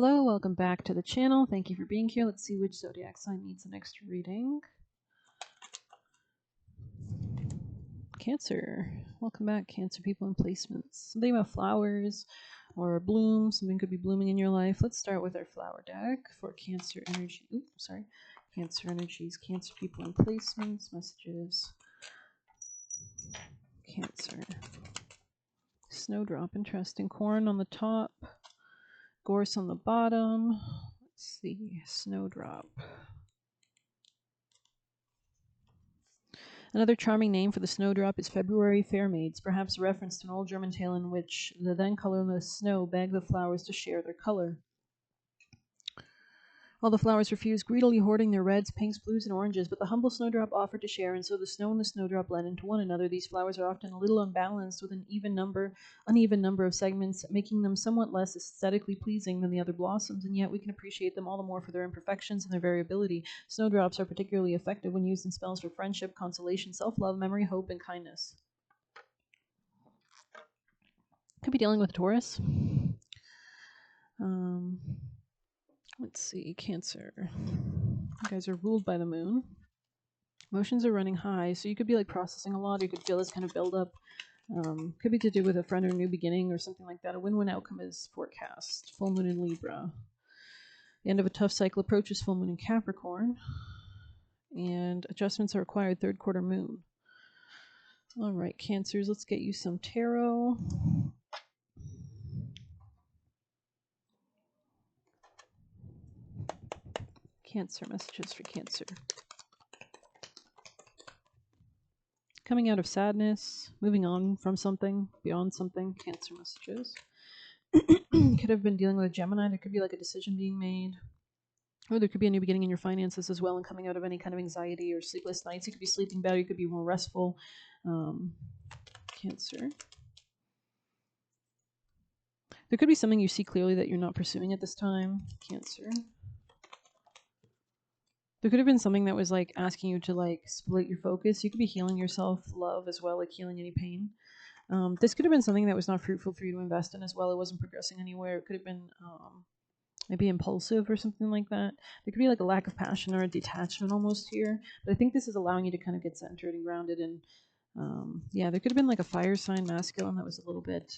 Hello, welcome back to the channel. Thank you for being here. Let's see which zodiac sign needs an extra reading. Cancer. Welcome back, Cancer people and placements. Something about flowers or bloom. Something could be blooming in your life. Let's start with our flower deck for Cancer energy. Oops, sorry. Cancer energies, Cancer people and placements, messages. Cancer. Snowdrop, interesting. Corn on the top. Gorse on the bottom. Let's see. Snowdrop. Another charming name for the snowdrop is February Fairmaids, perhaps a reference to an old German tale in which the then colorless snow begged the flowers to share their color. All the flowers refused, greedily hoarding their reds, pinks, blues, and oranges, but the humble snowdrop offered to share, and so the snow and the snowdrop blend into one another. These flowers are often a little unbalanced, with an uneven number of segments, making them somewhat less aesthetically pleasing than the other blossoms, and yet we can appreciate them all the more for their imperfections and their variability. Snowdrops are particularly effective when used in spells for friendship, consolation, self-love, memory, hope, and kindness. Could be dealing with Taurus. Let's see, Cancer. You guys are ruled by the moon. Emotions are running high, so you could be like processing a lot. You could feel this kind of buildup. Could be to do with a friend or a new beginning or something like that. A win-win outcome is forecast. Full moon in Libra. The end of a tough cycle approaches. Full moon in Capricorn. And adjustments are required. Third quarter moon. All right, Cancers, let's get you some tarot. Cancer, messages for Cancer. Coming out of sadness, moving on from something, beyond something, Cancer messages. Could have been dealing with a Gemini. There could be like a decision being made. Or there could be a new beginning in your finances as well, and coming out of any kind of anxiety or sleepless nights. You could be sleeping better, you could be more restful. Cancer. There could be something you see clearly that you're not pursuing at this time, Cancer. There could have been something that was like asking you to like split your focus. You could be healing your self-love as well, like healing any pain. This could have been something that was not fruitful for you to invest in as well. It wasn't progressing anywhere. It could have been maybe impulsive or something like that. There could be like a lack of passion or a detachment almost here. But I think this is allowing you to kind of get centered and grounded. And yeah, there could have been like a fire sign masculine that was a little bit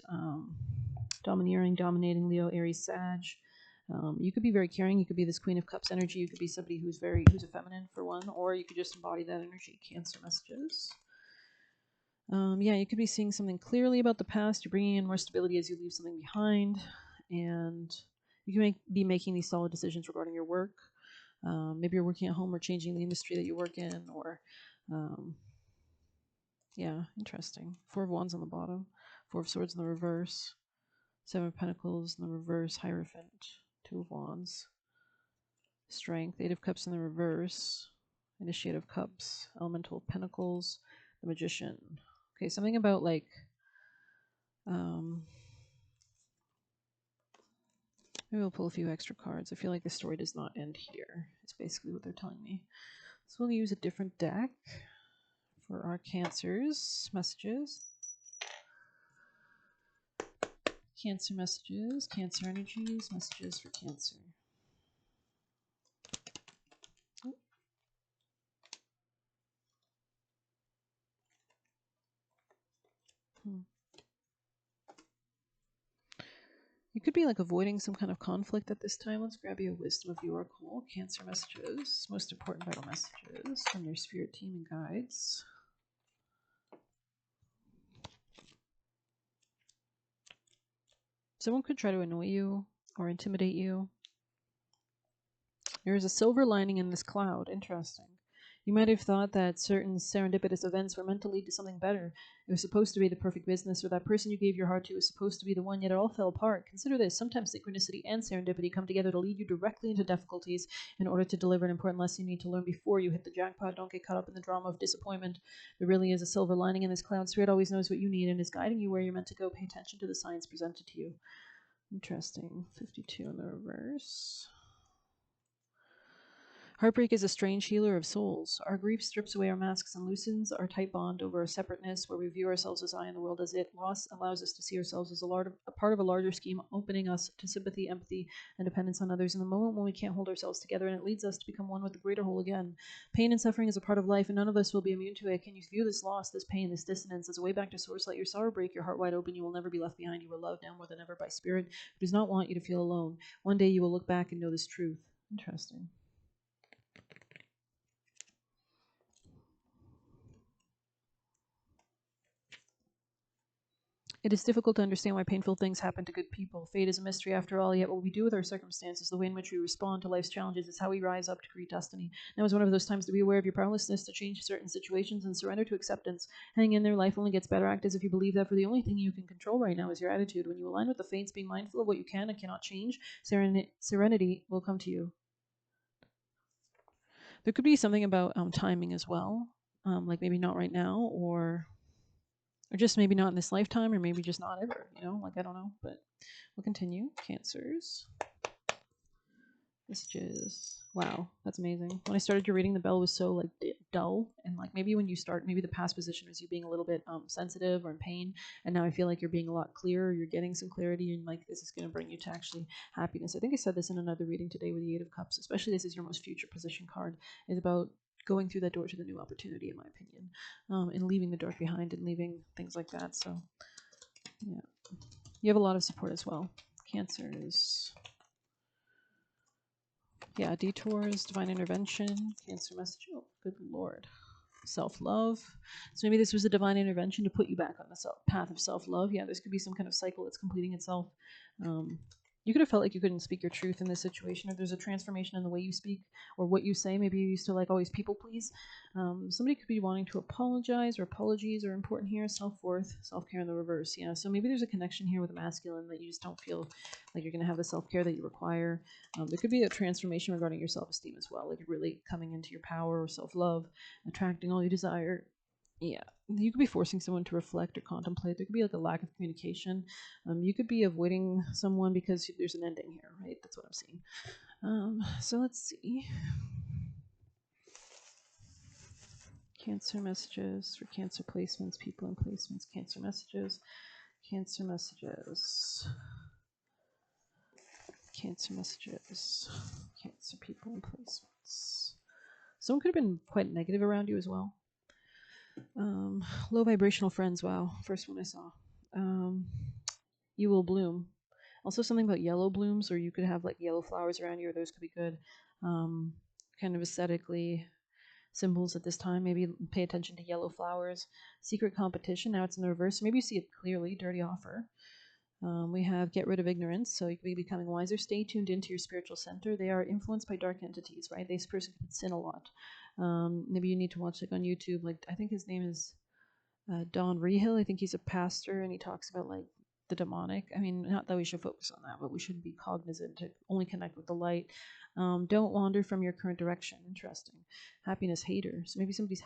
dominating Leo, Aries, Sag. You could be very caring. You could be this Queen of Cups energy. You could be somebody who's a feminine for one, or you could just embody that energy. Cancer messages. Yeah, you could be seeing something clearly about the past. You're bringing in more stability as you leave something behind, and you can be making these solid decisions regarding your work. Maybe you're working at home or changing the industry that you work in, or yeah, interesting. Four of Wands on the bottom, Four of Swords in the reverse, Seven of Pentacles in the reverse, Hierophant, Two of Wands, Strength, Eight of Cups in the reverse, Initiate of Cups, Elemental of Pentacles, the Magician. Okay, something about like maybe we'll pull a few extra cards. I feel like the story does not end here. It's basically what they're telling me. So we'll use a different deck for our Cancers messages. Cancer messages, Cancer energies, messages for Cancer. You could be like avoiding some kind of conflict at this time. Let's grab you a Wisdom of the Oracle. Cancer messages, most important vital messages from your spirit team and guides. Someone could try to annoy you or intimidate you. There is a silver lining in this cloud. Interesting. You might have thought that certain serendipitous events were meant to lead to something better. It was supposed to be the perfect business, or that person you gave your heart to was supposed to be the one, yet it all fell apart. Consider this. Sometimes synchronicity and serendipity come together to lead you directly into difficulties in order to deliver an important lesson you need to learn before you hit the jackpot. Don't get caught up in the drama of disappointment. There really is a silver lining in this cloud. Spirit always knows what you need and is guiding you where you're meant to go. Pay attention to the signs presented to you. Interesting. 52 in the reverse. Heartbreak is a strange healer of souls. Our grief strips away our masks and loosens our tight bond over a separateness where we view ourselves as I and the world as it. Loss allows us to see ourselves as a part of a larger scheme, opening us to sympathy, empathy, and dependence on others in the moment when we can't hold ourselves together, and it leads us to become one with the greater whole again. Pain and suffering is a part of life, and none of us will be immune to it. Can you view this loss, this pain, this dissonance as a way back to source? Let your sorrow break your heart wide open. You will never be left behind. You are loved now more than ever by Spirit, who does not want you to feel alone. One day you will look back and know this truth. Interesting. It is difficult to understand why painful things happen to good people. Fate is a mystery after all, yet what we do with our circumstances, the way in which we respond to life's challenges, is how we rise up to create destiny. Now is one of those times to be aware of your powerlessness to change certain situations and surrender to acceptance. Hang in there, life only gets better. Act as if you believe that, for the only thing you can control right now is your attitude. When you align with the fates, being mindful of what you can and cannot change, serenity will come to you. There could be something about timing as well, like maybe not right now, or just maybe not in this lifetime, or maybe just not ever, like I don't know, but we'll continue. Cancers. Messages. Wow, that's amazing. When I started your reading, the bell was so like dull, and like maybe when you start, maybe the past position was you being a little bit sensitive or in pain, and now I feel like you're being a lot clearer. You're getting some clarity, and like this is going to bring you to actually happiness. I think I said this in another reading today with the Eight of Cups. Especially this is your most future position card. Is about going through that door to the new opportunity, in my opinion, and leaving the dark behind and leaving things like that. So, yeah, you have a lot of support as well. Cancers. Yeah, detours, divine intervention, Cancer message. Oh, good Lord. Self-love. So maybe this was a divine intervention to put you back on the path of self-love. Yeah, this could be some kind of cycle that's completing itself. You could have felt like you couldn't speak your truth in this situation, or there's a transformation in the way you speak or what you say. Maybe you used to like always people please. Somebody could be wanting to apologize, or apologies are important here. Self-worth, self-care in the reverse. Yeah, so maybe there's a connection here with a masculine that you just don't feel like you're going to have the self-care that you require. There could be a transformation regarding your self-esteem as well, like really coming into your power or self-love, attracting all you desire. Yeah, you could be forcing someone to reflect or contemplate. There could be like a lack of communication. You could be avoiding someone because there's an ending here, right? That's what I'm seeing. So let's see. Cancer messages for Cancer placements, people in placements, Cancer messages, Cancer messages, Cancer messages, Cancer people in placements. Someone could have been quite negative around you as well. Low vibrational friends. Wow, first one I saw. You will bloom. Also, something about yellow blooms, or you could have like yellow flowers around you, or those could be good. Kind of aesthetically symbols at this time. Maybe pay attention to yellow flowers. Secret competition. Now it's in the reverse. Maybe you see it clearly. Dirty offer. We have get rid of ignorance, so you could be becoming wiser. Stay tuned into your spiritual center. They are influenced by dark entities, right? This person could sin a lot. Maybe you need to watch like on YouTube. Like I think his name is Don Rehill. I think he's a pastor, and he talks about like the demonic. I mean, not that we should focus on that, but we should be cognizant to only connect with the light. Don't wander from your current direction. Interesting. Happiness hater. So maybe somebody's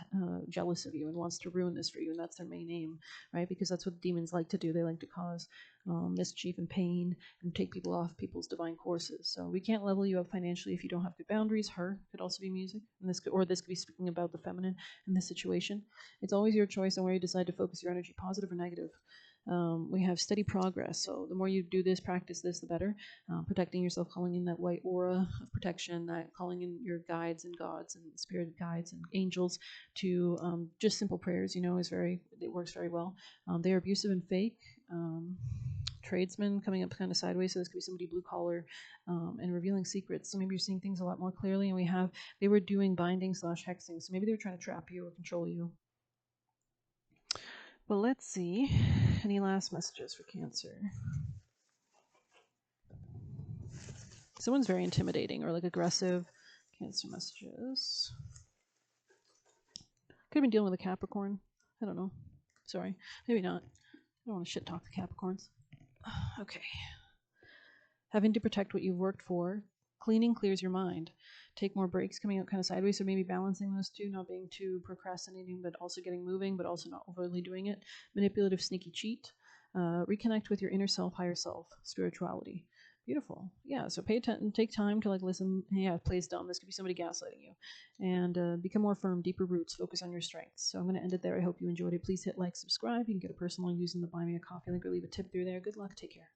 jealous of you and wants to ruin this for you, and that's their main aim, right? Because that's what demons like to do. They like to cause mischief and pain and take people off people's divine courses. So we can't level you up financially if you don't have good boundaries. Her could also be music, and this could be speaking about the feminine in this situation. It's always your choice on where you decide to focus your energy, positive or negative. We have steady progress. So the more you do this, practice this, the better. Protecting yourself, calling in that white aura of protection, that calling in your guides and gods and spirit guides and angels to just simple prayers, it works very well. They are abusive and fake. Tradesmen coming up kind of sideways, so this could be somebody blue collar and revealing secrets. So maybe you're seeing things a lot more clearly. And they were doing binding / hexing, so maybe they were trying to trap you or control you. But let's see. Any last messages for Cancer? Someone's very intimidating or like aggressive. Cancer messages. Could have been dealing with a Capricorn. I don't know. Sorry. Maybe not. I don't want to shit talk the Capricorns. Okay. Having to protect what you've worked for. Cleaning clears your mind. Take more breaks, coming out kind of sideways, so maybe balancing those two, not being too procrastinating, but also getting moving, but also not overly doing it. Manipulative, sneaky cheat. Reconnect with your inner self, higher self, spirituality. Beautiful. Yeah. So pay attention, take time to like listen. Yeah, plays dumb. This could be somebody gaslighting you. And become more firm, deeper roots. Focus on your strengths. So I'm going to end it there. I hope you enjoyed it. Please hit like, subscribe. You can get a personal using the Buy Me a Coffee link or leave a tip through there. Good luck. Take care.